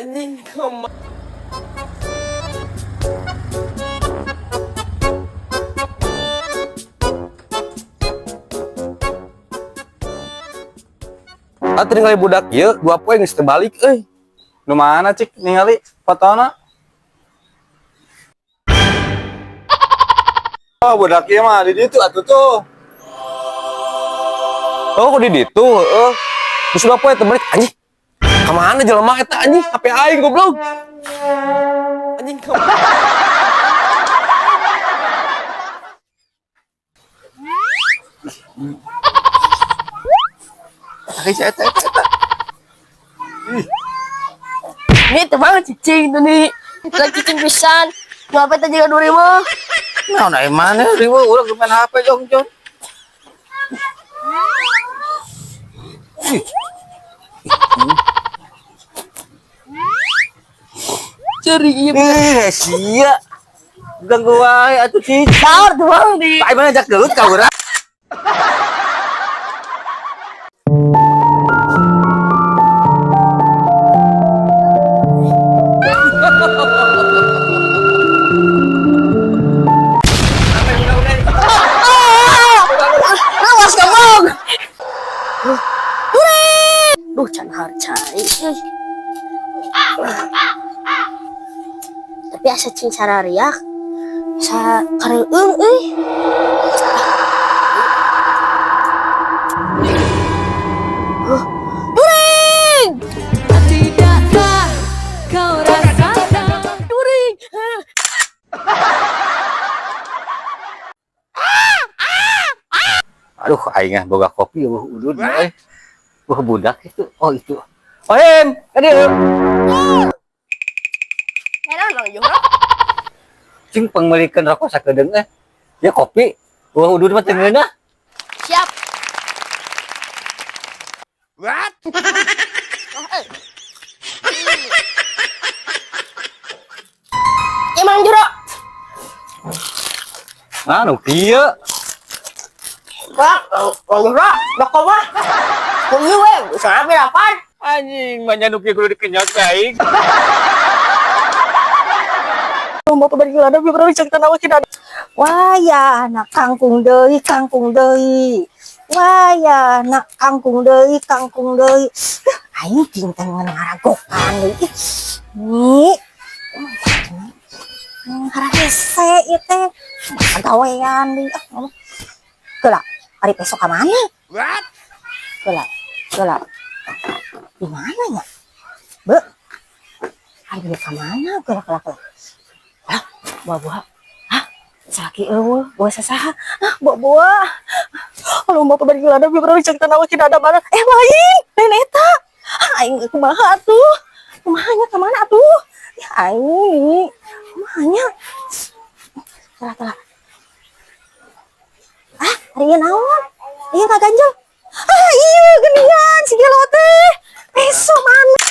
Anjing kemana? Tinggal budak ya, 2 poin geus teu balik euy. Nu mana cik ningali fotona? Oh, budak ieu mah di ditu atuh tuh. Oh, kok di ditu? Heeh. Geus 2 poin teu balik anjing. Ka mana jelema eta anjing? HP aing goblok. Anjing kemana? Eta. Ini teman cicing tuh nih. Lagi cicing pisan. Ngapa tadi kan 2000? Nah, mana ribu urang main HP jong. Cari iya. Sia. Ganggu wae atuh cik. Saur doang di. Ai mana jak gelut ka urang. Awas kamu. Duh, can harcai. Tapi asa cing sarariak. Sa kareueung euy. During! Tidakkah kau rasakan? During! Aduh, aing boga kopi udud euy. Wah, budak itu. Oh, itu. Oh, Em, ka dieu. Enak dong, Juro. Cing pangmelikeun rokok sakedeung Ya kopi. Wah, udud mah teu ngeunah. Siap. What? Emang Juro. Anu kieu. Bang Juro, bakal mah. Kuyu we, bisa ambil apaan? Anjing, mah nyanu kieu kudu dikenyot aing. Mau balik lada biar cek tanah wakin ada. Wah ya anak kangkung deui. Wah ya anak kangkung deui. Aing pinteng ngaragokan deui. Nih. Harang hese ieu teh. Pagawean deui. Geula, ari besok ka mana? What? Geula. Di mana nya? Be. Ari ka mana? Geula. Buah. Hah? Salaki eueuh, buah sasaha? Hah, buah. Anu bapak bari lada biar cek tanah wakin ada barang. Lain eta. Aing kumaha atuh? Kumahanya ka mana atuh? Ya aing. Kumahanya? Tara. Ah, ari ieu naon? Ieu kaganjel. Ah, iya geuningan si gelo teh. Peso mana?